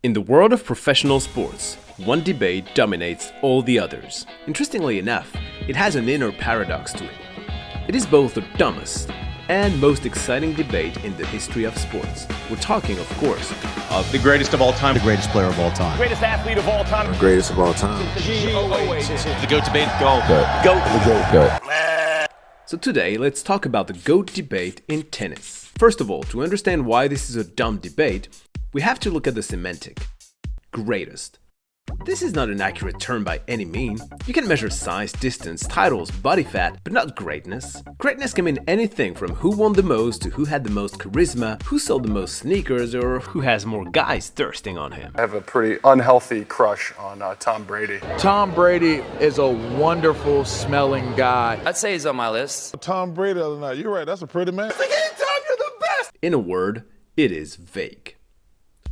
In the world of professional sports, one debate dominates all the others. Interestingly enough, it has an inner paradox to it. It is both the dumbest and most exciting debate in the history of sports. We're talking, of course, of the greatest of all time, the greatest player of all time, greatest athlete of all time, the greatest of all time, the GOAT debate, GOAT. So today, let's talk about the GOAT debate in tennis. First of all, to understand why this is a dumb debate, we have to look at the semantic. Greatest. This is not an accurate term by any mean. You can measure size, distance, titles, body fat, but not greatness. Greatness can mean anything from who won the most to who had the most charisma, who sold the most sneakers, or who has more guys thirsting on him. I have a pretty unhealthy crush on Tom Brady. Tom Brady is a wonderful smelling guy. I'd say he's on my list. Tom Brady the other night. You're right, that's a pretty man. Like, hey, Tom, you're the best! In a word, it is vague.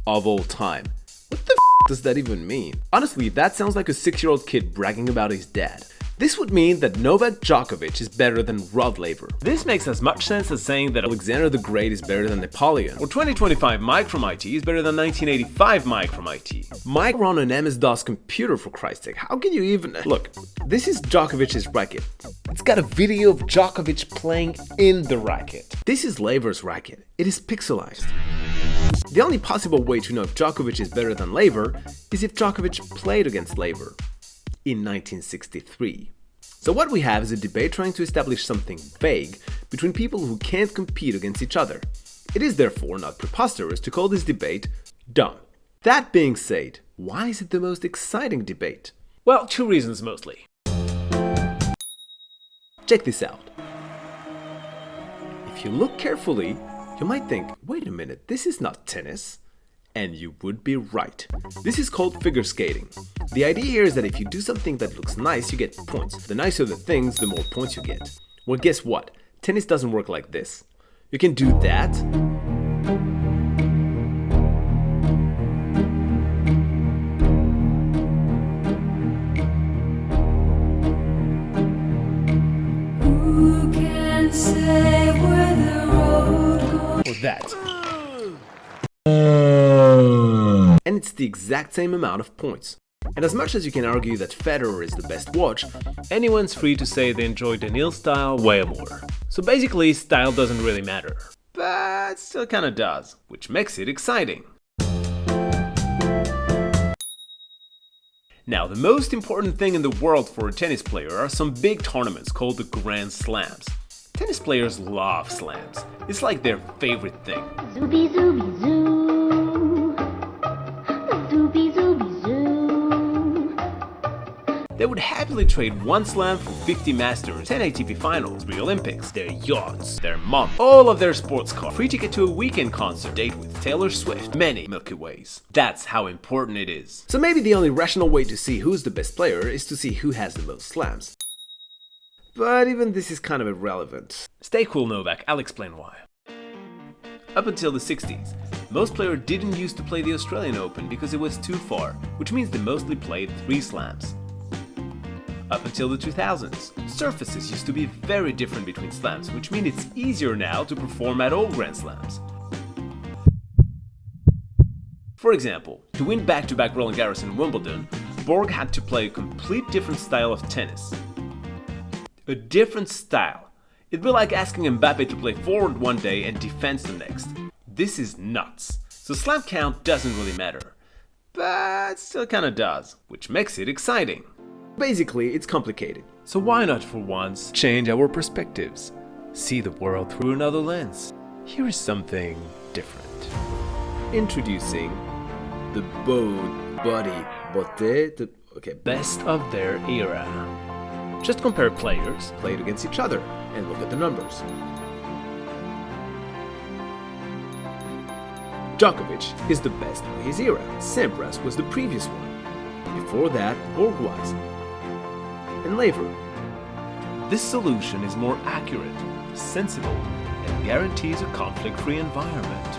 Of all time. What the does that even mean? Honestly, that sounds like a 6-year-old kid bragging about his dad. This would mean that Novak Djokovic is better than Rod Laver. This makes as much sense as saying that Alexander the Great is better than Napoleon, or 2025 Mike from IT is better than 1985 Mike from IT. Mike ran an MS-DOS computer, for Christ's sake. How can you even... Look, this is Djokovic's racket. It's got a video of Djokovic playing in the racket. This is Laver's racket. It is pixelized. The only possible way to know if Djokovic is better than Laver is if Djokovic played against Laver in 1963. So what we have is a debate trying to establish something vague between people who can't compete against each other. It is therefore not preposterous to call this debate dumb. That being said, why is it the most exciting debate? Well, two reasons mostly. Check this out. If you look carefully, you might think, wait a minute, this is not tennis. And you would be right. This is called figure skating. The idea here is that if you do something that looks nice, you get points. The nicer the things, the more points you get. Well, guess what? Tennis doesn't work like this. You can do that. Who can say where the road goes? Or that. And it's the exact same amount of points. And as much as you can argue that Federer is the best watch, anyone's free to say they enjoy Daniil's style way more. So basically, style doesn't really matter. But still kinda does, which makes it exciting. Now, the most important thing in the world for a tennis player are some big tournaments called the Grand Slams. Tennis players love slams. It's like their favorite thing. Zooby zooby zoo. Zooby zooby zoo. They would happily trade one slam for 50 Masters, 10 ATP Finals, 3 Olympics, their yachts, their mom, all of their sports cars, free ticket to a weekend concert, date with Taylor Swift, many Milky Ways. That's how important it is. So maybe the only rational way to see who's the best player is to see who has the most slams. But even this is kind of irrelevant. Stay cool, Novak, I'll explain why. Up until the 60s, most players didn't used to play the Australian Open because it was too far, which means they mostly played 3 slams. Up until the 2000s, surfaces used to be very different between slams, which means it's easier now to perform at all Grand Slams. For example, to win back-to-back Roland Garros and Wimbledon, Borg had to play a complete different style of tennis. A different style. It'd be like asking Mbappe to play forward one day and defense the next. This is nuts. So slam count doesn't really matter. But still kinda does, which makes it exciting. Basically, it's complicated. So why not for once change our perspectives? See the world through another lens. Here is something different. Introducing the best of their era. Just compare players played against each other and look at the numbers. Djokovic is the best of his era. Sampras was the previous one. Before that, Borg was. And Laver. This solution is more accurate, sensible, and guarantees a conflict-free environment.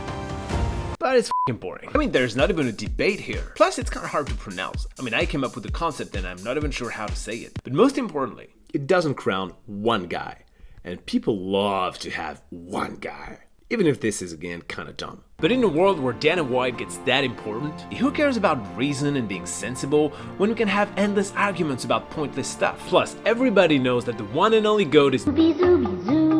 But it's f***ing boring. I mean, there's not even a debate here. Plus, it's kind of hard to pronounce. I mean, I came up with the concept and I'm not even sure how to say it. But most importantly, it doesn't crown one guy. And people love to have one guy. Even if this is again kinda dumb. But in a world where Dana White gets that important, who cares about reason and being sensible when we can have endless arguments about pointless stuff? Plus, everybody knows that the one and only GOAT is Bisou, bisou.